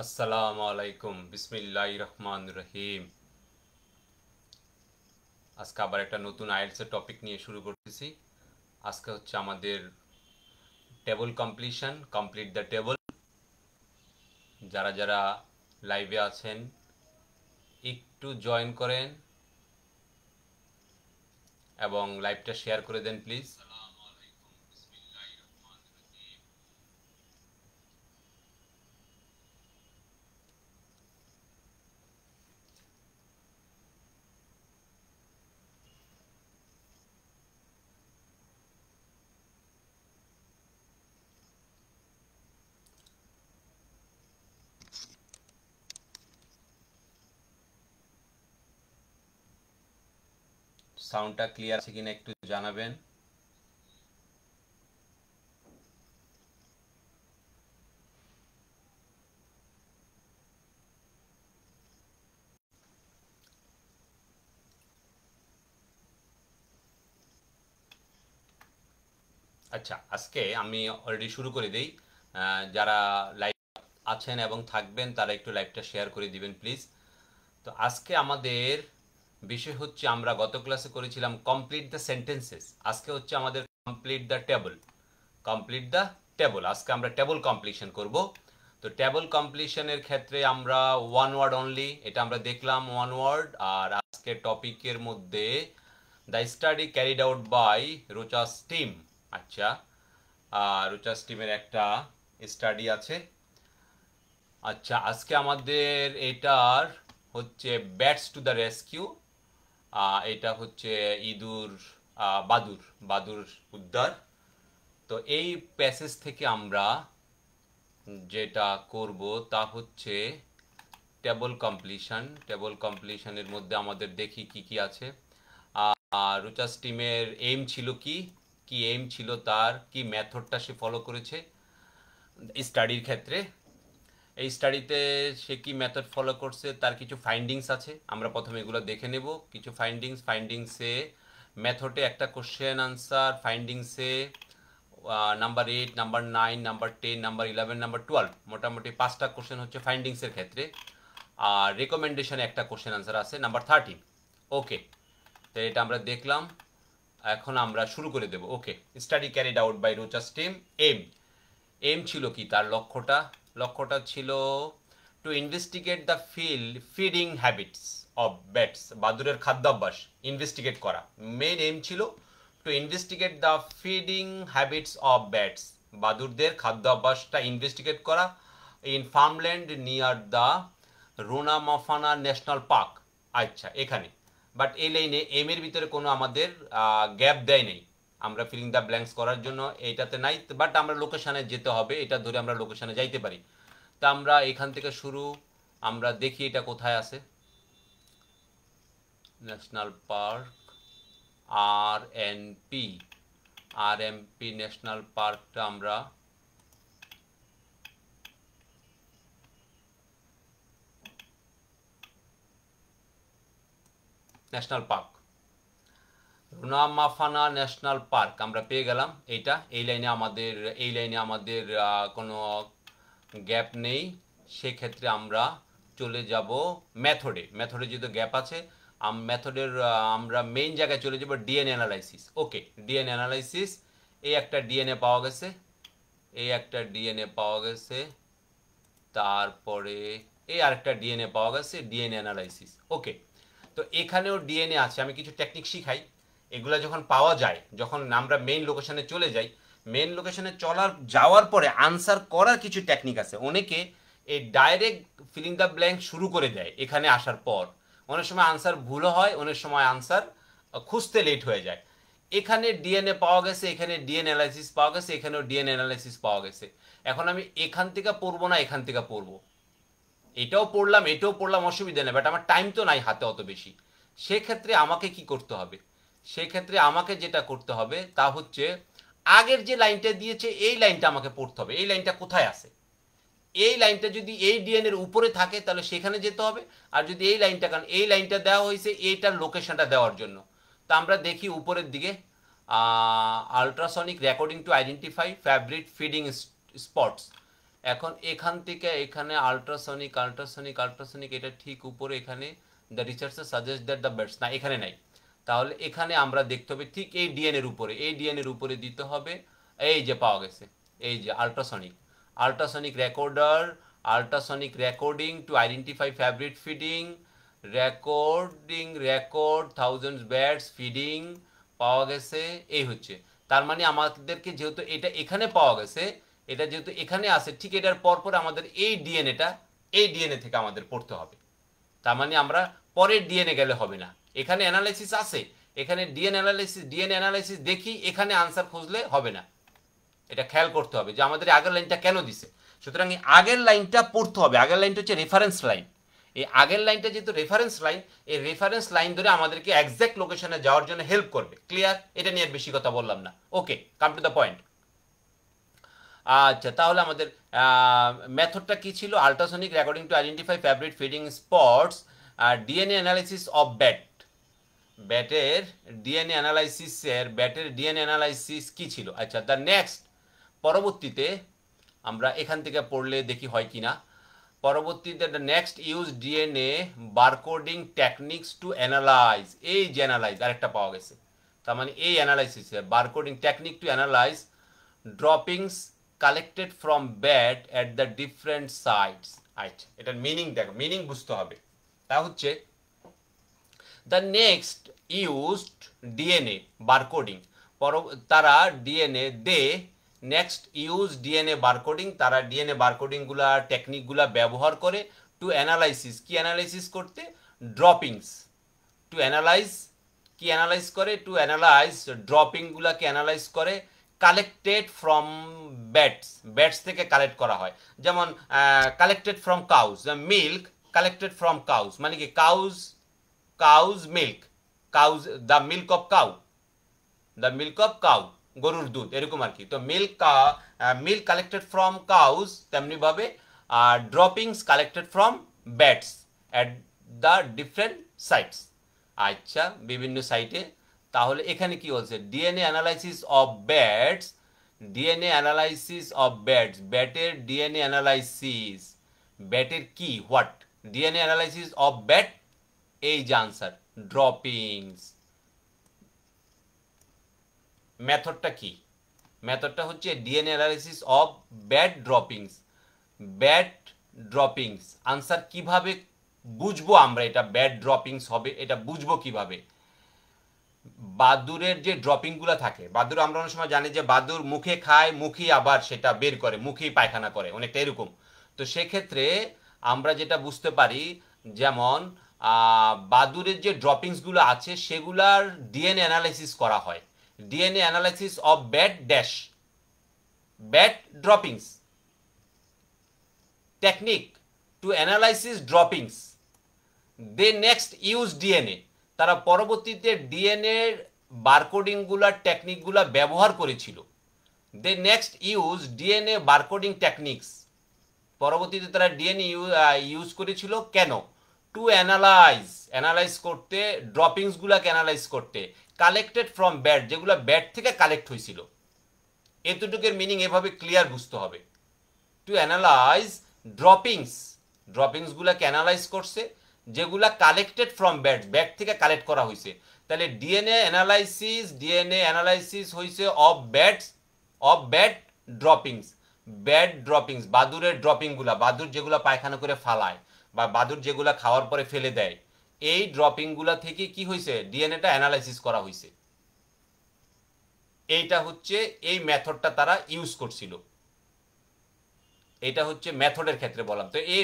আসসালামু আলাইকুম বিসমিল্লাহির রহমানির রহিম। আজকে আবার একটা নতুন আইএলটিএস এর টপিক নিয়ে শুরু করতেছি। আজকে হচ্ছে আমাদের table completion, complete the table. যারা যারা লাইভে আছেন একটু জয়েন করেন এবং লাইভটা শেয়ার করে দেন প্লিজ। সাউন্ডটা ক্লিয়ার আছে কিনা একটু জানাবেন। আচ্ছা, আজকে আমি অলরেডি শুরু করে দেই। যারা লাইভ আছেন এবং থাকবেন তারা একটু লাইভটা শেয়ার করে দিবেন প্লিজ। তো আজকে আমাদের বিষয় হচ্ছে, আমরা গত ক্লাসে করেছিলাম কমপ্লিট দ্য সেন্টেন্সেস। আজকে হচ্ছে আমাদের complete the table. Complete the table, আজকে আমরা টেবল কমপ্লিশন করব। তো টেবল কমপ্লিশনের ক্ষেত্রে আমরা ওয়ান ওয়ার্ড অনলি, এটা আমরা দেখলাম ওয়ান ওয়ার্ড। আর আজকে টপিকের মধ্যে the study carried out by Rochas team. আচ্ছা, রোচাস টিমের একটা স্টাডি আছে। আচ্ছা, আজকে আমাদের এটার হচ্ছে ব্যাটস টু দ্য রেস্কিউ। এটা হচ্ছে ইঁদুর, বাদুর, বাদুর উদ্ধার। তো এই প্যাসেজ থেকে আমরা যেটা করব তা হচ্ছে টেবল কমপ্লিশন। টেবল কমপ্লিশনের মধ্যে আমাদের দেখি কি কি আছে। রুচাস টিমের এইম ছিল কি, কি এইম ছিল, তার কি মেথডটা সে ফলো করেছে স্টাডির ক্ষেত্রে। এই স্টাডিতে সে কি মেথড ফলো করছে তার কিছু ফাইন্ডিংস আছে, আমরা প্রথমে এগুলো দেখে নেব। কিছু ফাইন্ডিংসে মেথডে একটা কোশ্চেন আনসার, ফাইন্ডিংসে number 8, number 9, number 10, number 11, number 12, মোটামুটি 5টা কোশ্চেন হচ্ছে ফাইন্ডিংসের ক্ষেত্রে। আর রেকমেন্ডেশনে একটা কোশ্চেন আনসার আছে নাম্বার 13। ওকে, তো এটা আমরা দেখলাম। এখন আমরা শুরু করে দেব। Okay, study carried out by Rochas team. Aim aim ছিল কি, তার লক্ষ্যটা ছিল to investigate the feeding habits of bats. বাদুরের খাদ্যাভ্যাস ইনভেস্টিগেট করা। মেইন এম ছিল to investigate the feeding habits of bats, বাদুরদের খাদ্যাভ্যাসটা ইনভেস্টিগেট করা in farmland near the Ranomafana national Park. আচ্ছা, এখানে বাট এই লাইনে এম এর ভিতরে কোনো আমাদের গ্যাপ দেয় নেই, আমরা ফিলিং দ্য ব্ল্যাঙ্কস করার জন্য এইটাতে নাই। বাট আমরা লোকেশানে যেতে হবে, এটা ধরে আমরা লোকেশানে যাইতে পারি। তা আমরা এখান থেকে শুরু, আমরা দেখি এটা কোথায় আছে। National park, R N P, R M P national পার্কটা আমরা national park, Ranomafana national park আমরা পেয়ে গেলাম। এইটা এই লাইনে আমাদের কোনো গ্যাপ নেই। সেক্ষেত্রে আমরা চলে যাব মেথডে যেহেতু গ্যাপ আছে, মেথডের আমরা মেইন জায়গায় চলে যাব, ডিএনএ অ্যানালাইসিস। ওকে, ডিএনএ অ্যানালাইসিস, এই একটা ডিএনএ পাওয়া গেছে, তারপরে এই আরেকটা ডিএনএ পাওয়া গেছে, ডিএনএ অ্যানালাইসিস। ওকে, তো এখানেও ডিএনএ আছে। আমি কিছু টেকনিক শিখাই, এগুলো যখন পাওয়া যায়, যখন আমরা মেইন লোকেশনে চলে যাই, মেইন লোকেশনে যাওয়ার পরে আনসার করার কিছু টেকনিক আছে। অনেকে এই ডাইরেক্ট ফিলিং দ্য ব্ল্যাঙ্ক শুরু করে দেয় এখানে আসার পর, অনেক সময় আনসার ভুলও হয়, অনেক সময় আনসার খুঁজতে লেট হয়ে যায়। এখানে ডিএনএ পাওয়া গেছে, এখানে ডিএনএ অ্যানালাইসিস পাওয়া গেছে, এখানেও ডিএনএ অ্যানালাইসিস পাওয়া গেছে। এখন আমি এখান থেকে পড়বো না এখান থেকে পড়বো, এটাও পড়লাম অসুবিধা নেই, বাট আমার টাইম তো নাই হাতে অত বেশি। সেক্ষেত্রে আমাকে কি করতে হবে, সেক্ষেত্রে আমাকে যেটা করতে হবে তা হচ্ছে আগের যে লাইনটা দিয়েছে এই লাইনটা আমাকে পড়তে হবে। এই লাইনটা কোথায় আছে, এই লাইনটা যদি এই ডিএন এর উপরে থাকে তাহলে সেখানে যেতে হবে। আর যদি এই লাইনটা, কারণ এই লাইনটা দেওয়া হয়েছে এইটার লোকেশনটা দেওয়ার জন্য। তা আমরা দেখি উপরের দিকে, ultrasonic recording to identify favourite feeding spots. এখন এখান থেকে এখানে আল্ট্রাসনিক আল্ট্রাসনিক আল্ট্রাসনিক এটা ঠিক উপরে এখানে the researcher suggest that the birds, না এখানে নাই। তাহলে এখানে আমরা দেখতে হবে ঠিক এই ডিএনএর উপরে, এই ডিএনএর উপরে দিতে হবে। এই যে পাওয়া গেছে, এই যে ultrasonic, ultrasonic recorder, ultrasonic recording to identify favourite feeding, record thousands bats feeding পাওয়া গেছে। এই হচ্ছে, তার মানে আমাদেরকে যেহেতু এটা এখানে পাওয়া গেছে, এটা যেহেতু এখানে আছে, ঠিক এটার পরপর আমাদের এই ডিএনএটা, এই ডিএনএ থেকে আমাদের পড়তে হবে। তার মানে আমরা পরের ডিএনএ গেলে হবে না, এখানে অ্যানালাইসিস আছে, এখানে ডিএনএ অ্যানালাইসিস দেখি, এখানে আনসার খুঁজলে হবে না। এটা খেয়াল করতে হবে যে আমাদের আগের লাইনটা কেন দিছে। সুতরাং এই আগের লাইনটা পড়তে হবে। আগের লাইনটা হচ্ছে রেফারেন্স লাইন। এই আগের লাইনটা যেহেতু রেফারেন্স লাইন, এই রেফারেন্স লাইন ধরে আমাদেরকে এক্সাক্ট লোকেশনে যাওয়ার জন্য হেল্প করবে। ক্লিয়ার? এটা নিয়ে বেশি কথা বললাম না। ওকে, কাম টু দ্য পয়েন্ট। আচ্ছা, তাহলে আমাদের মেথডটা কি ছিল? Ultrasonic recording to identify favourite feeding spots, DNA analysis of bat. ব্যাটের ডিএনএ অ্যানালাইসিস কি ছিল? আচ্ছা, দ্য নেক্সট, পরবর্তীতে আমরা এখান থেকে পড়লে দেখি হয় কিনা। পরবর্তীতে the next use DNA barcoding techniques to analyse. এই যে অ্যানালাইজ আরেকটা পাওয়া গেছে, তার মানে এই analysis barcoding technique to analyse droppings collected from bat at the different sites. আচ্ছা, এটার মিনিং দেখো, মিনিং বুঝতে হবে। তা হচ্ছে the next used DNA barcoding, তারা DNA next use DNA barcoding, তারা ডিএনএ বারকোডিংগুলা টেকনিকগুলা ব্যবহার করে টু অ্যানালাইসিস, কি অ্যানালাইসিস করতে? ড্রপিংস। টু অ্যানালাইজ, কি অ্যানালাইজ করে? টু অ্যানালাইজ ড্রপিংগুলাকে অ্যানালাইজ করে কালেক্টেড ফ্রম ব্যাটস, ব্যাটস থেকে কালেক্ট করা হয়। যেমন collected from cows, milk collected from cows, মানে কি cows milk, cows the milk of cow, the milk of cow, গরুর দুধ, এরকম আর কি। তো মিল্ক কালেক্টেড ফ্রম কাউজ, তেমনিভাবে droppings collected from bats at the different sites. আচ্ছা, বিভিন্ন সাইটে। তাহলে এখানে কি বলছে? DNA analysis of bats, DNA analysis of bats, ব্যাটের ডিএনএ অ্যানালাইসিস, ব্যাটের কি, what? DNA analysis of bat, এই যে আনসার, ড্রপিংস। মেথডটা কি? মেথডটা হচ্ছে DNA analysis of bat droppings, bat droppings. Answer কিভাবে বুঝবো আমরা এটা ব্যাট ড্রপিংস হবে? এটা বুঝবো কিভাবে? বাদুরের যে ড্রপিংগুলো থাকে, বাদুর আমরা অনেক সময় জানি যে বাদুর মুখে খায়, মুখেই আবার সেটা বের করে, মুখেই পায়খানা করে, অনেকটা এরকম। তো সেক্ষেত্রে আমরা যেটা বুঝতে পারি, যেমন বাদুরের যে ড্রপিংসগুলো আছে সেগুলার ডিএনএ অ্যানালাইসিস করা হয়। DNA analysis of bat dash, bat droppings, technique to analysis droppings. They next use DNA, তারা পরবর্তীতে ডিএনএ বারকোডিংগুলা টেকনিকগুলা ব্যবহার করেছিল। They next use DNA barcoding techniques, পরবর্তীতে তারা ডিএনএ ইউজ করেছিল কেন? টু অ্যানালাইজ করতে, ড্রপিংসগুলাকে অ্যানালাইজ করতে, কালেক্টেড ফ্রম ব্যাট, যেগুলো ব্যাট থেকে কালেক্ট হয়েছিল। এতটুকুর মিনিং এভাবে ক্লিয়ার বুঝতে হবে। টু অ্যানালাইজ ড্রপিংস, ড্রপিংসগুলাকে অ্যানালাইজ করছে যেগুলা কালেক্টেড ফ্রম ব্যাট, ব্যাট থেকে কালেক্ট করা হয়েছে। তাহলে ডিএনএ অ্যানালাইসিস হয়েছে অফ ব্যাট ড্রপিংস, ব্যাট ড্রপিংস, বাদুরের ড্রপিংগুলা, বাদুর যেগুলা পায়খানা করে ফালায় বা বাদুর যেগুলা খাওয়ার পরে ফেলে দেয়, এই ড্রপিংগুলা থেকে কি হয়েছে? ডিএনএটা অ্যানালাইসিস করা হয়েছে। এইটা হচ্ছে, এই মেথডটা তারা ইউজ করছিল। এটা হচ্ছে মেথডের ক্ষেত্রে বললাম। তো এই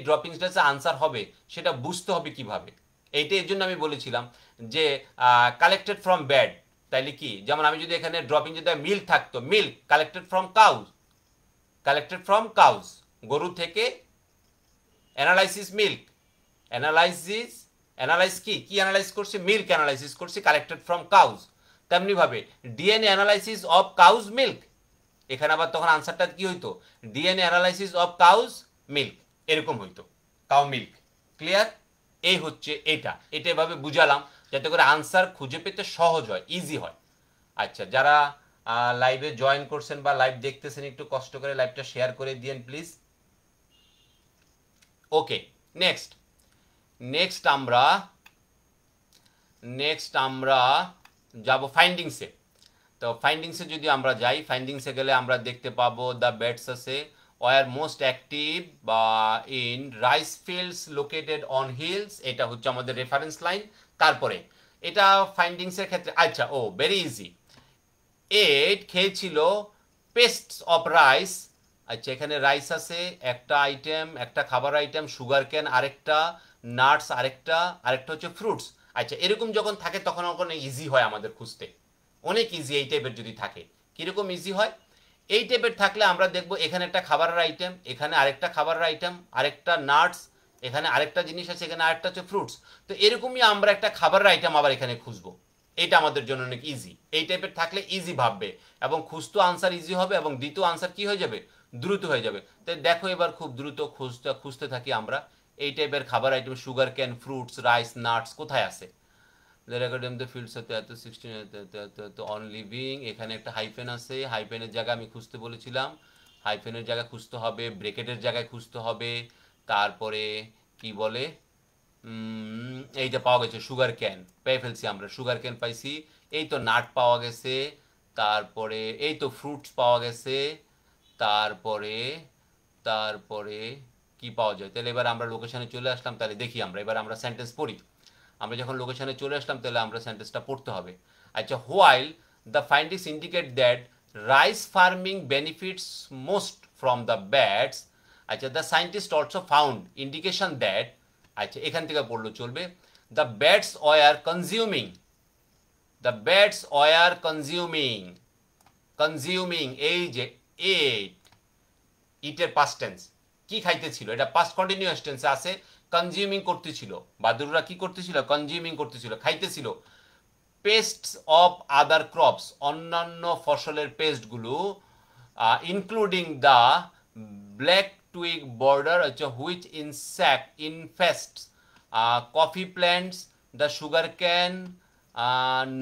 ড্রপিংসটা যে আনসার হবে সেটা বুঝতে হবে কিভাবে, এইটা এর জন্য আমি বলেছিলাম যে কালেক্টেড ফ্রম ব্যাড, তাইলে কি, যেমন আমি যদি এখানে ড্রপিং যদি মিল্ক থাকতো, মিল্ক কালেক্টেড ফ্রম কাউজ, গরু থেকে অ্যানালাইসিস মিল্ক, অ্যানালাইজ কি অ্যানালাইজ করছে? মিল্ক অ্যানালাইসিস করছে, কালেক্টেড ফ্রম কাউজ। তেমনিভাবে DNA analysis of cows milk, এখানে আবার তখন আনসারটা কি হইতো? DNA analysis of cows milk, এরকম হইতো, কাউ মিল্ক। ক্লিয়ার? এই হচ্ছে এটা এভাবে বুঝালাম যাতে করে আনসার খুঁজে পেতে সহজ হয়, ইজি হয়। আচ্ছা, যারা লাইভে জয়েন করছেন বা লাইভ দেখতেছেন একটু কষ্ট করে লাইভটা শেয়ার করে দিয়েন প্লিজ। ওকে, নেক্সট নেক্সট আমরা যাব ফাইন্ডিংসে। তো ফাইন্ডিংসে যদি আমরা যাই, ফাইন্ডিংসে গেলে আমরা দেখতে পাবো দ্য ব্যাটস আছে ওয়ার মোস্ট অ্যাক্টিভ বা in rice fields located on hills, এটা হচ্ছে আমাদের রেফারেন্স লাইন। তারপরে এটা ফাইন্ডিংসের ক্ষেত্রে আচ্ছা ভেরি ইজি, এট খেয়েছিল পেস্টস অফ রাইস। আচ্ছা এখানে রাইস আছে একটা আইটেম, একটা খাবার আইটেম, সুগার ক্যান আরেকটা, নাটস আরেকটা, আরেকটা হচ্ছে ফ্রুটস। আচ্ছা এরকম যখন থাকে তখন অনেক ইজি হয় আমাদের খুঁজতে, অনেক ইজি এই টাইপের যদি থাকে। কীরকম ইজি হয়? এই টাইপের থাকলে আমরা দেখবো এখানে একটা খাবারের আইটেম, এখানে আরেকটা খাবারের আইটেম, আরেকটা নাটস, এখানে আরেকটা জিনিস আছে, এখানে আরেকটা হচ্ছে ফ্রুটস। তো এরকমই আমরা একটা খাবারের আইটেম আবার এখানে খুঁজবো। এটা আমাদের জন্য অনেক ইজি, এই টাইপের থাকলে ইজি ভাববে এবং খুঁজতো আনসার ইজি হবে এবং দ্বিতীয় আনসার কি হয়ে যাবে, দ্রুত হয়ে যাবে। তাই দেখো এবার খুব দ্রুত খুঁজতে থাকি আমরা এই টাইপের খাবার item, sugar cane, fruits, rice, nuts কোথায় আছে। ফিল্ডস এত 16 অন লিভিং, এখানে একটা হাইফেন আছে, হাইফেনের জায়গা আমি খুঁজতে বলেছিলাম, হাইফেনের জায়গায় খুঁজতে হবে, ব্রেকেটের জায়গায় খুঁজতে হবে। তারপরে কি বলে, এইটা পাওয়া গেছে সুগার ক্যান, পেয়ে ফেলছি আমরা, সুগার ক্যান পাইছি। এই তো নাট পাওয়া গেছে, তারপরে এই তো ফ্রুটস পাওয়া গেছে, তারপরে তারপরে কি পাওয়া যায়। তাহলে এবার আমরা লোকেশনে চলে আসলাম, তাহলে দেখি আমরা এবার আমরা সেন্টেন্স পড়ি। আমরা যখন লোকেশনে চলে আসলাম তাহলে আমরা সেন্টেন্সটা পড়তে হবে। আচ্ছা, while the findings indicate that rice farming benefits most from the bats. আচ্ছা, the scientist also found indication that, আচ্ছা এখান থেকে পড়লো চলবে, the bats were consuming, the bats were consuming, consuming এই যে এইট, ইটের পাস্ট টেন্স, কি খাইতেছিল, এটা পাস্ট কন্টিনিউয়াস টেন্সে আছে, কনজিউমিং করতেছিল, বাদুররা কি করতেছিল, কনজিউমিং করতেছিল, খাইতেছিল। পেস্টস অফ আদার ক্রপস, অন্যান্য ফসলের পেস্টগুলো, including the black twig borer হচ্ছে which insect infests coffee plants, the sugar cane,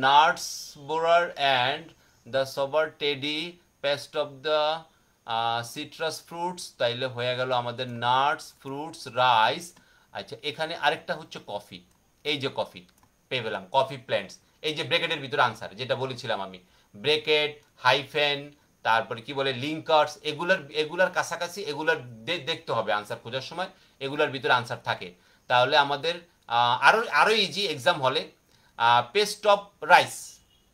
nuts borer and the sober teddy pest of the citrus fruits. তাইলে হয়ে গেল আমাদের নাটস, ফ্রুটস, রাইস। আচ্ছা এখানে আরেকটা হচ্ছে কফি, এই যে কফি পেয়ে গেলাম, কফি প্ল্যান্টস, এই যে ব্রেকেটের ভিতরে আনসার যেটা বলেছিলাম আমি, ব্রেকেট, হাইফেন, তারপরে কি বলে লিঙ্কার্স, এগুলার কাছাকাছি, এগুলার দেখতে হবে আনসার খোঁজার সময়, এগুলার ভিতরে আনসার থাকে। তাহলে আমাদের আরো ইজি এক্সাম হলে পেস্ট অফ রাইস,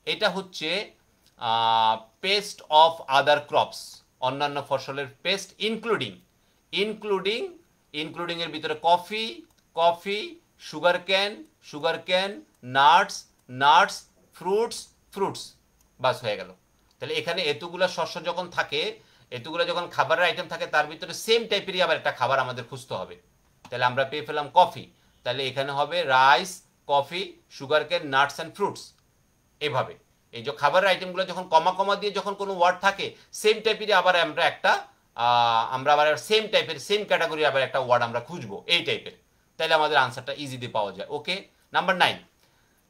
এটা হচ্ছে পেস্ট অফ আদার ক্রপস, অন্যান্য ফসলের পেস্ট, ইনক্লুডিং, ইনক্লুডিং, ইনক্লুডিং এর ভিতরে coffee, coffee, sugar cane, sugar cane, nuts, nuts, fruits, fruits, বাস হয়ে গেল। তাহলে এখানে এতগুলা শস্য যখন থাকে, এতগুলো যখন খাবারের আইটেম থাকে, তার ভিতরে সেম টাইপেরই আবার একটা খাবার আমাদের খুঁজতে হবে। তাহলে আমরা পেয়ে ফেলাম কফি, তাহলে এখানে হবে rice, coffee, sugar cane, nuts and fruits. এভাবে এই যে খাবারের আইটেমগুলো যখন কমা কমা দিয়ে যখন কোনো ওয়ার্ড থাকে, সেম টাইপেরই আবার আমরা একটা আমরা আবার সেম টাইপের, সেম ক্যাটাগরি আবার একটা ওয়ার্ড আমরা খুঁজবো এই টাইপের, তাহলে আমাদের আনসারটা ইজিলি পাওয়া যায়। ওকে, নাম্বার 9,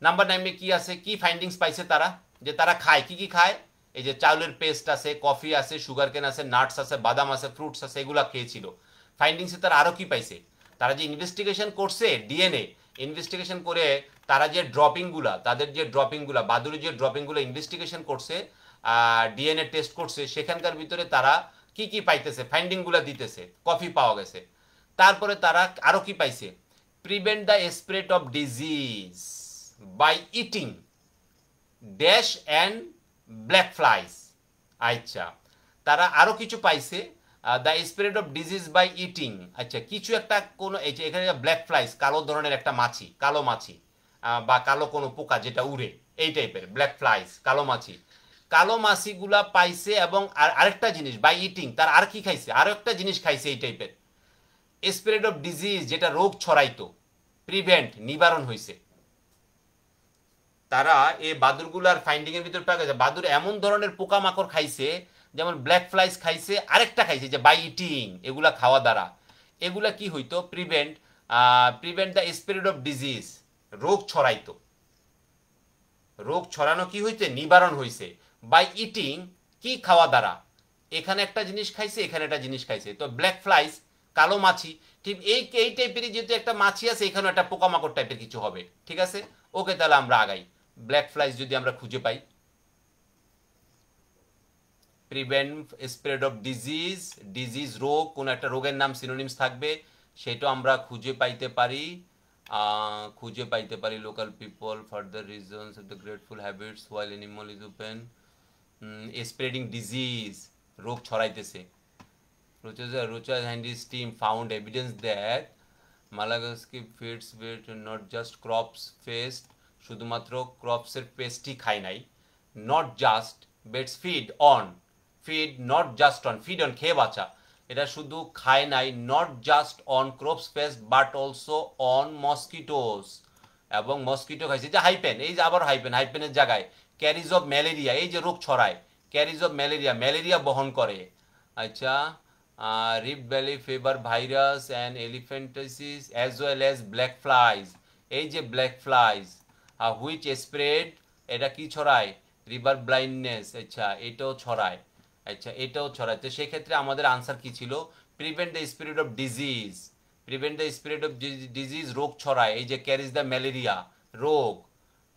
নাম্বার 9 কি আছে, কি ফাইন্ডিংস পাইছে তারা, যে তারা খায়, কি কি খায়, এই যে চাউলের পেস্ট আছে, কফি আছে, সুগার কেন আছে, নাটস আছে, বাদাম আছে, ফ্রুটস আছে, এগুলা খেয়েছিল। ফাইন্ডিংসে তারা আরও কি পাইছে, তারা যে ইনভেস্টিগেশন করছে ডিএনএ ইনভেস্টিগেশন করে, তারা যে ড্রপিংগুলা, তাদের যে ড্রপিংগুলা, বাদুড়ের যে ড্রপিংগুলো ইনভেস্টিগেশন করছে, ডিএনএ টেস্ট করছে, সেখানকার ভিতরে তারা কি কি পাইতেছে, ফাইন্ডিংগুলা দিতেছে, কফি পাওয়া গেছে। তারপরে তারা আরও কি পাইছে, prevent the spread of disease by eating dash and black flies. আচ্ছা, তারা আরও কিছু পাইছে, the spread of disease by eating, আচ্ছা কিছু একটা কোনো, এই যে এখানে ব্ল্যাক ফ্লাইস, কালো ধরনের একটা মাছি, কালো মাছি বা কালো কোনো পোকা যেটা উড়ে, এই টাইপের ব্ল্যাক ফ্লাইস, কালো মাছি, কালো মাছিগুলা পাইছে। এবং আরেকটা জিনিস বাই ইটিং, তার আর কি খাইছে, আরও একটা জিনিস খাইছে এই টাইপের, স্প্রেড অফ ডিজিজ, যেটা রোগ ছড়াইতো, প্রিভেন্ট, নিবারণ হয়েছে। তারা এই বাদুরগুলার ফাইন্ডিং এর ভিতর পাওয়া গেছে, বাদুর এমন ধরনের পোকামাকড় খাইছে, যেমন ব্ল্যাক ফ্লাইস খাইছে, আরেকটা খাইছে যে বাই ইটিং, এগুলা খাওয়া দ্বারা এগুলা কি হইতো, prevent, prevent the spread of disease, রোগ ছড়াইতো, রোগ ছড়ানো কি হইছে, নিবারণ হইছে। বাই ইটিং কি খাওয়া দ্বারা, এখানে একটা জিনিস খাইছে এখানে একটা জিনিস খাইছে, তো ব্ল্যাক ফ্লাইস কালো মাছি, ঠিক এই টাইপেরই যেহেতু একটা মাছি আছে এখানেও একটা পোকামাকড় টাইপের কিছু হবে, ঠিক আছে। ওকে, তাহলে আমরা আগাই। ব্ল্যাক ফ্লাইস যদি আমরা খুঁজে পাই, prevent spread of disease, disease রোগ, কোনো একটা রোগের নাম সিনোনিমস থাকবে, সেটাও আমরা খুঁজে পাইতে পারি local people further reasons of the grateful habits while animal is open, spreading disease, রোগ ছড়াইতেছে। Rocha's and his team found evidence that Malagasy feeds with not just crops faced, শুধুমাত্র ক্রপসের পেস্টই খায় নাই, not just bats feed on খেয়ে বাঁচা, এটা শুধু খায় নাই not just on crops pest but also on mosquitoes, এবং মসকিটো খাইছে। যে হাইপেন, এই যে আবার হাইপেনের জায়গায় ক্যারিজ অফ ম্যালেরিয়া, এই যে রোগ ছড়ায়, ক্যারিজ অফ ম্যালেরিয়া বহন করে। আচ্ছা, Rift Valley fever virus and elephantiasis as well as black flies, এই যে ব্ল্যাক ফ্লাইজ হুইচ স্প্রেড, এটা কি ছড়ায়, রিভার ব্লাইন্ডনেস, আচ্ছা এটাও ছড়ায়, তো সেক্ষেত্রে আমাদের আনসার কি ছিল, prevent the spread of disease, রোগ ছড়ায়, এই যে ক্যারিজ দ্য ম্যালেরিয়া,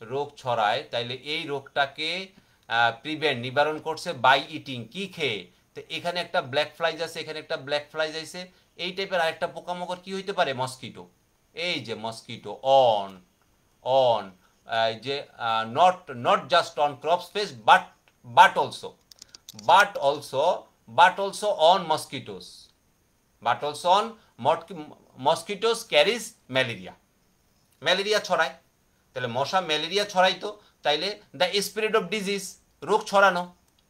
রোগ ছড়ায়, তাইলে এই রোগটাকে নিবারণ করছে বাই ইটিং, কি খেয়ে। তো এখানে একটা ব্ল্যাক ফ্লাইজ আছে, এখানে একটা ব্ল্যাক ফ্লাইজ আছে, এই টাইপের আরেকটা পোকামাকড় কি হইতে পারে, মসকিটো, এই যে মসকিটো অন যে not just on crop pests but also on mosquitoes carries malaria ছড়ায়, তাহলে মশা ম্যালেরিয়া ছড়াইতো, তাইলে দ্য স্প্রেড অফ ডিজিজ, রোগ ছড়ানো,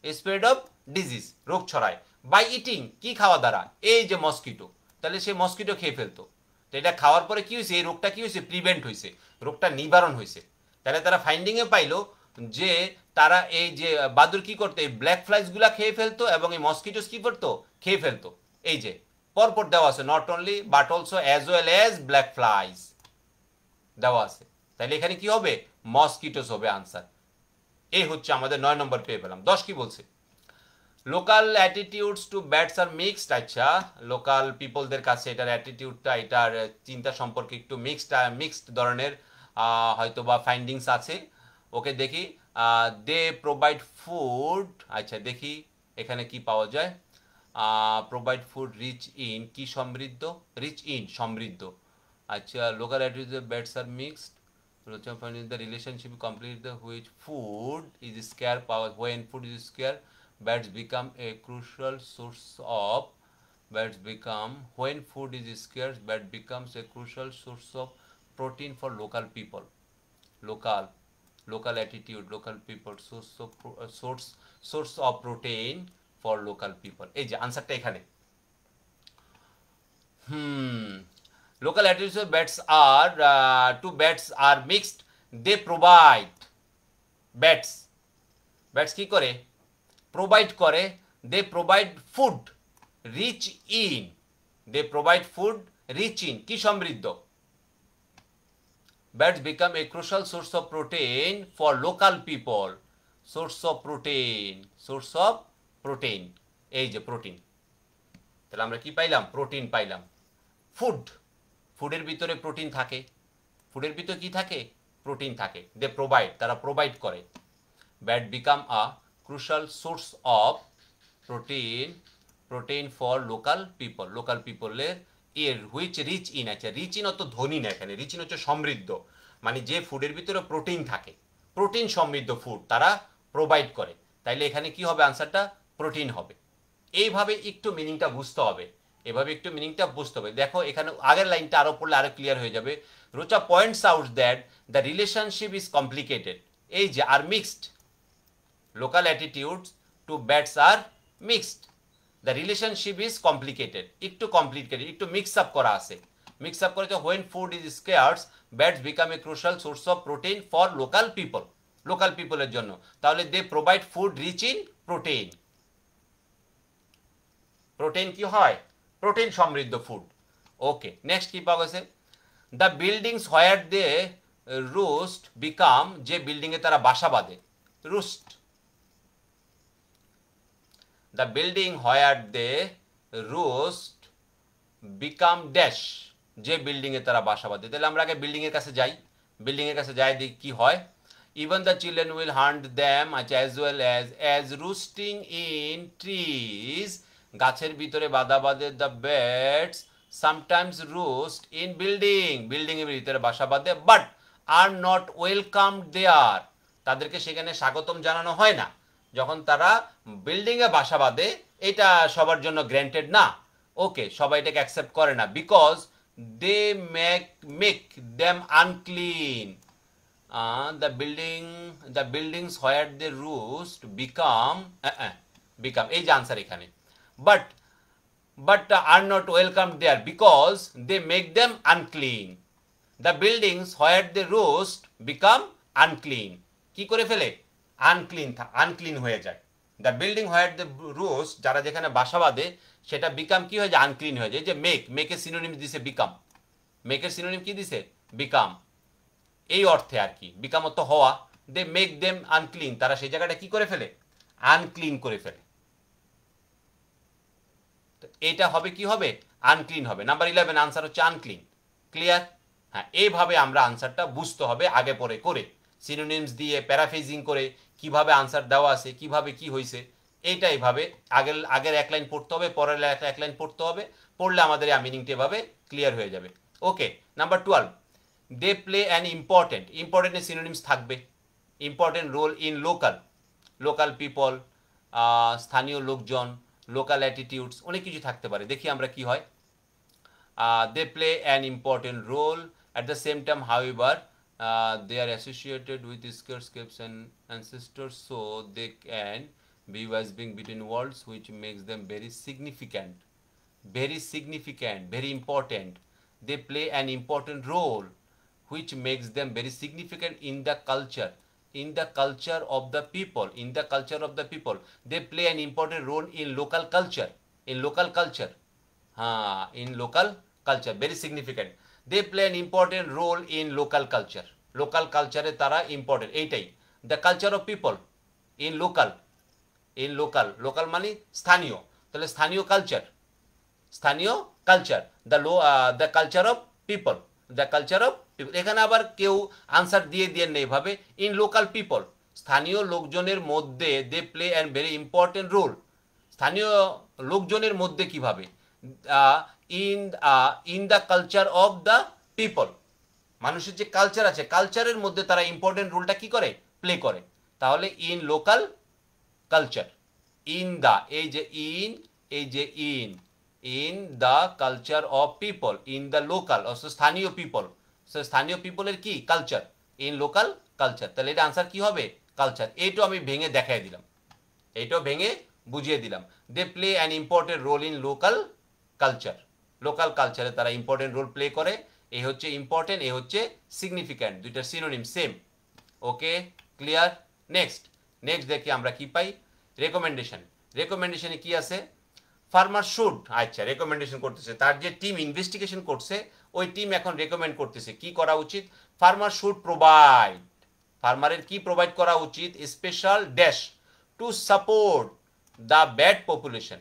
স্প্রেড অফ ডিজিজ, রোগ ছড়ায় বাই ইটিং, কি খাওয়া দ্বারা, এই যে মসকিটো, তাহলে সে মসকিটো খেয়ে ফেলতো, তো এটা খাওয়ার পরে কি হয়েছে, এই রোগটা কি হয়েছে, প্রিভেন্ট হয়েছে, রোগটা নিবারণ হয়েছে। তাহলে তারা ফাইন্ডিংয়ে পাইলো যে তারা এই যে বাদুর কি করতো, এই ব্ল্যাক ফ্লাইজ গুলা খেয়ে ফেলতো এবং এই মসকিটোস কি করতো, খেয়ে ফেলতো। এই যে পরপর দেওয়া আছে, not only but also as well as black flies দেওয়া আছে, তাহলে এখানে কি হবে, মসকিটোস হবে আনসার। এই হচ্ছে আমাদের 9 নম্বর পেয়ে পেলাম। 10 কি বলছে, local attitudes to bats R mixed. আচ্ছা, লোকাল পিপলদের কাছে এটার অ্যাটিটিউডটা, এটার চিন্তা সম্পর্কে একটু মিক্সড ধরনের হয়তো বা ফাইন্ডিংস আছে। ওকে, দেখি, দে প্রোভাইড ফুড। আচ্ছা, দেখি এখানে কি পাওয়া যায়, প্রোভাইড ফুড রিচ ইন, কি সমৃদ্ধ, সমৃদ্ধ। আচ্ছা, local attitude bats R mixed, the relationship complete which food is scarce power, when food is scarce bats become a crucial source of when food is scarce bat becomes a crucial source of protein for local people, local attitude, local people, source of protein for local people। এই যে আনসারটা এখানে, local attitudes of bats are mixed, they provide, bats কি করে, provide করে, they provide food rich in, কি সমৃদ্ধ, bats become a crucial source of protein for local people, source of protein, এই যে প্রোটিন, তাহলে আমরা কি পাইলাম, প্রোটিন পাইলাম। ফুডের ভিতরে প্রোটিন থাকে, ফুডের ভিতরে কি থাকে, প্রোটিন থাকে, দে প্রোভাইড, তারা প্রোভাইড করে, bat become a crucial source of protein for local পিপলের হুইচ রিচ ইন। আচ্ছা, রিচ ইন অত ধনী না, এখানে রিচ ইন হচ্ছে সমৃদ্ধ, মানে যে ফুডের ভিতরে প্রোটিন থাকে, প্রোটিন সমৃদ্ধ ফুড তারা প্রোভাইড করে, তাইলে এখানে কি হবে, আনসারটা প্রোটিন হবে। এইভাবে একটু মিনিংটা বুঝতে হবে, দেখো এখানে আগের লাইনটা আরো পড়লে আরো ক্লিয়ার হয়ে যাবে। Rocha points out that the relationship is complicated, এই যে are mixed, local attitudes to bats R mixed, the relationship is complicated, একটু মিক্স আপ করা আছে, when food is scarce bats become a crucial source of protein for local পিপলের জন্য, তাহলে they provide food rich in protein কি হয়, protein সমৃদ্ধ food. ওকে, next কি পাওয়া গেছে, the buildings where they roost become, যে বিল্ডিং এ তারা বাসা বাঁধে, roost the building where they roost become dash, যে বিল্ডিংয়ে তারা বাসা বাঁধে। তাহলে আমরা আগে বিল্ডিংয়ের কাছে যাই, বিল্ডিংয়ের কাছে যাই দেখি কী হয়। Even the children will hunt them as well as roosting in trees, গাছের ভিতরে বাধা বাঁধে। The birds sometimes roost in building, বিল্ডিংয়ের ভিতরে বাসা বাঁধে, but are not welcome there, তাদেরকে সেখানে স্বাগতম জানানো হয় না। যখন তারা বিল্ডিংয়ে বাসা বাঁধে এটা সবার জন্য গ্র্যান্টেড না, ওকে, সবাই এটাকে অ্যাকসেপ্ট করে না, because they make them unclean. The buildings where they roost become, এই যে আনসার এখানে, but are not welcome there because they make them unclean. The buildings where they roast become unclean. কি করে ফেলে? আনক্লিন হয়ে যায়। The building where the roast, যারা যেখানে বাসা বাঁধে সেটা বিকাম কি হয়ে যায়? আনক্লিন হয়ে যায়। যে মেকের সিনোনিম দিছে বিকাম, মেকের সিনোনিম কি দিছে? বিকাম, এই অর্থে আর কি, বিকাম অর্থ হওয়া। দে মেক দেম আনক্লিন, তারা সেই জায়গাটা কি করে ফেলে? আনক্লিন করে ফেলে। এটা হবে কি হবে? আনক্লিন হবে। নাম্বার 11 আনসার হচ্ছে আনক্লিন। ক্লিয়ার? হ্যাঁ, এইভাবে আমরা আনসারটা বুঝতে হবে আগে পরে করে, সিনোনিমস দিয়ে প্যারাফ্রেজিং করে কিভাবে আনসার দেওয়া আছে, কিভাবে কি হয়েছে, এইটা এইভাবে আগের এক লাইন পড়তে হবে, পরের এক লাইন পড়তে হবে, পড়লে আমাদের এই মিনিংটা এভাবে ক্লিয়ার হয়ে যাবে। Okay, number 12 they play an ইম্পর্টেন্টের সিনোনিমস থাকবে। Important role in local people, স্থানীয় লোকজন, লোকাল অ্যাটিটিউডস, অনেক কিছু থাকতে পারে। দেখি আমরা কি হয়। They play an important role. At the same time, however, they are associated with scarscapes and ancestors, so they can be as being between worlds, which makes them very significant, very important. They play an important role, which makes them very significant in the culture of the people. They play an important role in local culture. In local culture, very significant. They play an important role in local culture. Local culture এ তারা important, এইটাই। The culture of people in local মানে স্থানীয়, তাহলে স্থানীয় culture, the culture of people, এখানে আবার কেউ answer দিয়ে নেই ভাবে। ইন লোকাল পিপল, স্থানীয় লোকজনের মধ্যে, they play an very important role, স্থানীয় লোকজনের মধ্যে কিভাবে? In the culture of the people, মানুষের যে কালচার আছে কালচারের মধ্যে তারা ইম্পর্টেন্ট রোলটা কি করে? প্লে করে। তাহলে in local culture, in the, in the culture of people, in the local, স্থানীয় পিপল, স্থানীয় পিপলের কি? Culture, in local culture. তাহলে এটা আনসার কি হবে? কালচার। এইটাও আমি ভেঙে দেখাই দিলাম, এইটাও ভেঙে বুঝিয়ে দিলাম। They play an important role in local কালচারে তারা ইম্পর্টেন্ট রোল প্লে করে। এই হচ্ছে ইম্পর্টেন্ট, এই হচ্ছে সিগনিফিক্যান্ট, দুইটা সিনোনিম সেম। ওকে, ক্লিয়ার? নেক্সট দেখি আমরা কি পাই। রেকমেন্ডেশনে কি আছে? ফার্মার শুড, আচ্ছা রেকমেন্ডেশন করতেছে, তার যে টিম ইনভেস্টিগেশন করছে ওই টিম এখন রেকমেন্ড করতেছে কি করা উচিত। ফার্মার শুড প্রোভাইড, ফার্মারের কি প্রোভাইড করা উচিত? Special dash two support the bat population,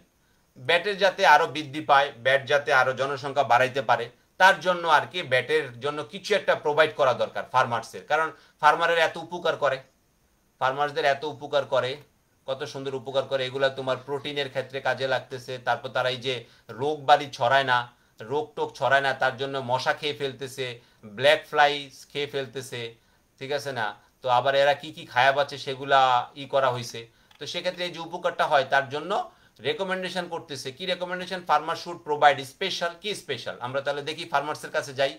ব্যাটের যাতে আরো বৃদ্ধি পায়, ব্যাট যাতে আরো জনসংখ্যা বাড়াইতে পারে, তার জন্য আর কি ব্যাটের জন্য কিছু একটা প্রোভাইড করা দরকার ফার্মার্সের। কারণ ফার্মারের এত উপকার করে, ফার্মার্সদের এত উপকার করে, কত সুন্দর উপকার করে, এগুলা তোমার প্রোটিনের ক্ষেত্রে কাজে লাগতেছে। তারপর তারা এই যে রোগ বালি ছড়ায় না, রোগ টোগ ছড়ায় না, তার জন্য মশা খেয়ে ফেলতেছে, ব্ল্যাক ফ্লাই খেয়ে ফেলতেছে, ঠিক আছে না? তো আবার এরা কি কি খায়া পাচ্ছে সেগুলা করা হয়েছে। তো সেক্ষেত্রে এই যে উপকারটা হয় তার জন্য রেকমেন্ডেশন করতেছে। কি recommendation? Farmer should provide special, কি স্পেশাল? আমরা তাহলে দেখি ফার্মার্সের কাছে যাই,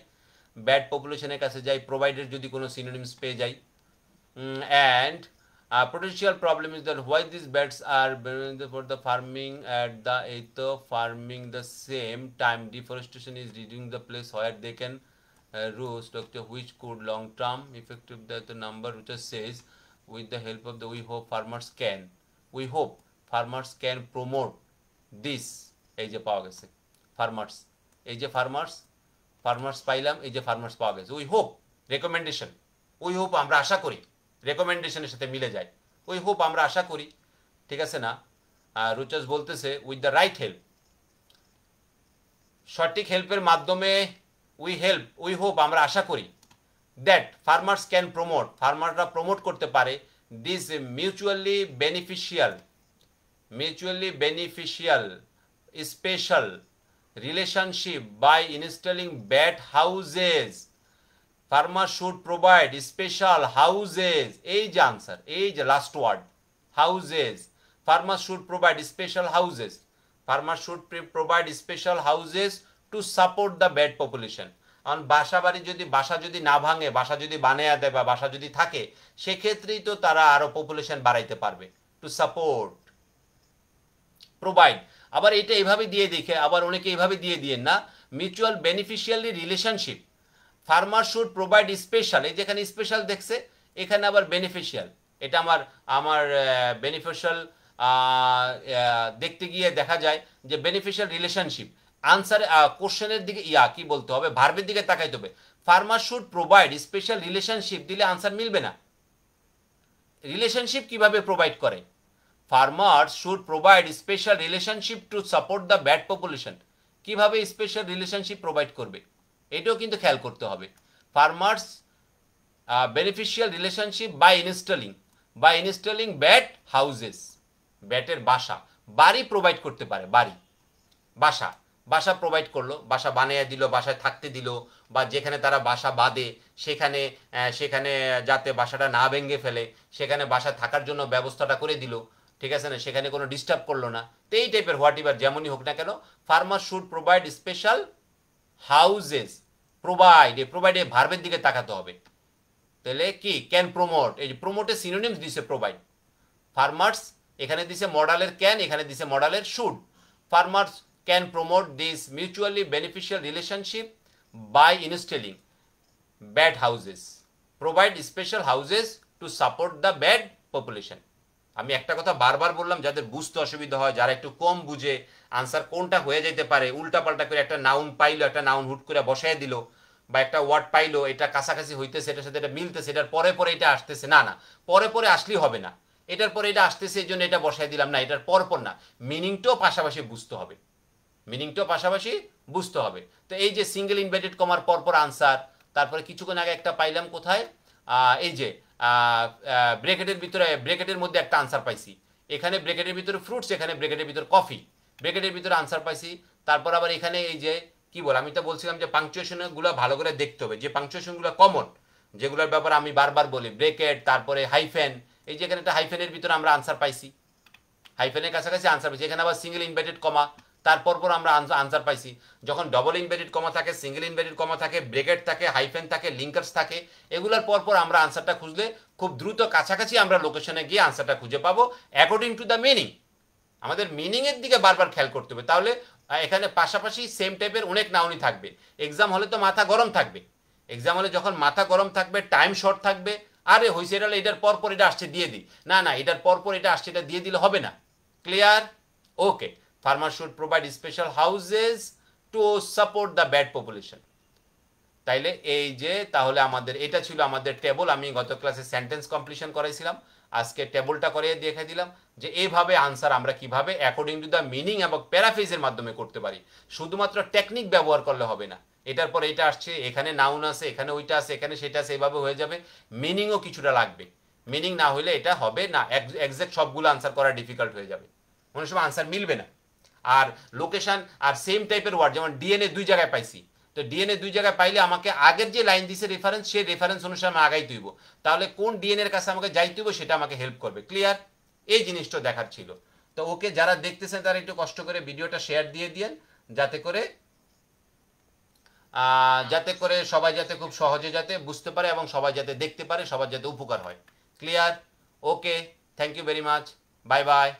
ব্যাড পপুলেশনের কাছে যাই, প্রোভাইডের যদি কোনো সিনোনিমস পেয়ে যাই। And potential problem is that why these bats are for the farming at the farming the same time deforestation is reducing the place where they can roost, which could long term effective that the number which says with the help of the we hope farmers can promote this. এই যে পাওয়া গেছে farmers, এই যে farmers পাইলাম, এই যে farmers পাওয়া গেছে। We hope recommendation, we hope আমরা আশা করি রেকমেন্ডেশনের সাথে মিলে যায়। উই হোপ আমরা আশা করি, ঠিক আছে না? রুচাস বলতেছে উইথ দ্য রাইট হেল্প, সঠিক হেল্পের মাধ্যমে উই হোপ আমরা আশা করি দ্যাট ফার্মার্স ক্যান প্রমোট, ফার্মাররা প্রমোট করতে পারে this mutually beneficial special relationship by installing bat houses. Farmer should provide special houses, এই যে আনসার, এই যে last word houses. Farmer should provide special houses, farmer should provide special houses to support the bat population. কারণ বাসা যদি না ভাঙে, বাসা যদি বানিয়ে দেয় বা বাসা যদি থাকে, সেক্ষেত্রেই তো তারা আরো পপুলেশন বাড়াইতে পারবে। টু সাপোর্ট, প্রোভাইড, আবার এটা এইভাবে দিয়ে দেখে, আবার অনেকে এইভাবে দিয়ে না, mutual beneficiary relationship. Farmer should provide special, এই যেখানে স্পেশাল দেখছে এখানে আবার বেনিফিশিয়াল, এটা আমার বেনিফিশিয়াল দেখতে গিয়ে দেখা যায় যে বেনিফিশিয়াল রিলেশনশিপ। আনসার কোশ্চেনের দিকে কি বলতে হবে, ভার্বের দিকে তাকাইতে হবে। Farmer should provide special relationship দিলে আনসার মিলবে না। রিলেশনশিপ কিভাবে প্রোভাইড করে? Farmers should provide special relationship to support the bat population. কিভাবে স্পেশাল রিলেশনশিপ প্রোভাইড করবে, এটাও কিন্তু খেয়াল করতে হবে। Farmers beneficial relationship by installing bat houses, ব্যাটের বাড়ি প্রোভাইড করতে পারে, বাসা প্রোভাইড করলো, বাসা বানিয়ে দিল, বাসায় থাকতে দিল, বা যেখানে তারা বাসা বাঁধে সেখানে যাতে বাসাটা না ভেঙে ফেলে, সেখানে বাসা থাকার জন্য ব্যবস্থাটা করে দিল, ঠিক আছে না, সেখানে কোনো ডিস্টার্ব করলো না। তো এই টাইপের হোয়াট এভার যেমনই হোক না কেন, farmer should provide special houses. প্রোভাইডে ভার্বের দিকে তাকাতে হবে। তাহলে কি ক্যান প্রমোট, এই যে প্রমোটের সিনোনিমস দিছে প্রোভাইড। ফার্মার্স এখানে দিছে মডালের ক্যান, এখানে দিছে মডালের should. Farmers can promote this mutually beneficial relationship by installing bat houses, provide special houses to support the bat population. আমি একটা কথা বারবার বললাম, যাদের বুঝতে অসুবিধা হয়, যারা একটু কম বুঝে, আনসার কোনটা হয়ে যেতে পারে, উল্টাপাল্টা করে একটা নাউন পাইলো, একটা নাউন হুট করে বসায় দিল, বা একটা ওয়ার্ড পাইলো, এটা কাছাকাছি হইতেছে, এটার সাথে এটা মিলতেছে, এটার পরে এটা আসতেছে, না পরে আসলেই হবে না, এটার পরে এটা আসতেছে এই জন্য এটা বসাই দিলাম, না, এটার পর না, মিনিংটাও পাশাপাশি বুঝতে হবে। তো এই যে সিঙ্গেল ইনভার্টেড কমার পরপর আনসার, তারপরে কিছুক্ষণ আগে একটা পাইলাম কোথায়, এই যে ব্রেকেটের মধ্যে একটা আনসার পাইছি, এখানে ব্রেকেটের ভিতরে ফ্রুটস, এখানে ব্রেকেটের ভিতরে কফি, ব্রেকেটের ভিতরে আনসার পাইছি। তারপর আবার এখানে এই যে কি বল, আমি তো বলছিলাম যে পাংচুয়েশনগুলো ভালো করে দেখতে হবে, যে পাংচুয়েশনগুলো কমন, যেগুলোর ব্যাপারে আমি বারবার বলি, ব্রেকেট, তারপরে হাইফেন, এই যে এখানে একটা হাইফেনের ভিতরে আমরা আনসার পাইছি, হাইফেনের কাছাকাছি আনসার পাইছি, এখানে আবার সিঙ্গেল ইনভার্টেড কমা, তারপর আমরা আনসার পাইছি। যখন ডবল ইনভার্টেড কমা থাকে, সিঙ্গেল ইনভার্টেড কমা থাকে, ব্রেকেট থাকে, হাইফেন থাকে, লিঙ্কার্স থাকে, এগুলোর পরপর আমরা আনসারটা খুঁজলে খুব দ্রুত কাছাকাছি আমরা লোকেশনে গিয়ে আনসারটা খুঁজে পাবো অ্যাকর্ডিং টু দ্য মিনিং। আমাদের মিনিংয়ের দিকে বারবার খেয়াল করতে হবে, তাহলে এখানে পাশাপাশি সেম টাইপের অনেক নাউনই থাকবে। এক্সাম হলে তো মাথা গরম থাকবে, এক্সাম হলে যখন মাথা গরম থাকবে, টাইম শর্ট থাকবে, আরে হয়েছে এটা, এটার পরপর এটা আসছে দিয়ে দিই, না এটার পরপর এটা আসছে, এটা দিয়ে দিলে হবে না। Clear? Okay. Farmer should provide special houses to support the bat population. তাইলে এই যে তাহলে আমাদের এটা ছিল আমাদের টেবল। আমি গত ক্লাসে সেন্টেন্স কমপ্লিশন করাইছিলাম, আজকে টেবলটা করে দেখে দিলাম যে এইভাবে আনসার আমরা কিভাবে অ্যাকর্ডিং টু দ্য মিনিং এবং প্যারাফ্রেজের মাধ্যমে করতে পারি। শুধুমাত্র টেকনিক ব্যবহার করলে হবে না, এটার পর এটা আসছে, এখানে নাউন আছে, এখানে ওইটা আছে, এখানে সেটা আছে, এইভাবে হয়ে যাবে। মিনিংও কিছুটা লাগবে, মিনিং না হলে এটা হবে না, এক্সাক্ট সবগুলো আনসার করা ডিফিকাল্ট হয়ে যাবে, অনেক সময় আনসার মিলবে না। আর লোকেশন আর সেম টাইপের ওয়ার্ড, যেমন ডিএনএ 2 জায়গায় পাইছি, তো ডিএনএ 2 জায়গায় পাইলে আমাকে আগের যে লাইন দিছে রেফারেন্স, সেই রেফারেন্স অনুসারে আমি আগাই তুইব, তাহলে কোন ডিএনএ এর কাছে আমাকে যাইতে হইব সেটা আমাকে হেল্প করবে। ক্লিয়ার? এই জিনিসটা দেখার ছিল। তো ওকে, যারা দেখতেছেন তারা একটু কষ্ট করে ভিডিওটা শেয়ার দিয়ে দিয়েন, যাতে করে সবাই যাতে খুব সহজে যাতে বুঝতে পারে এবং সবাই যাতে দেখতে পারে, সবার যাতে উপকার হয়। Clear? Okay, thank you very much, bye by.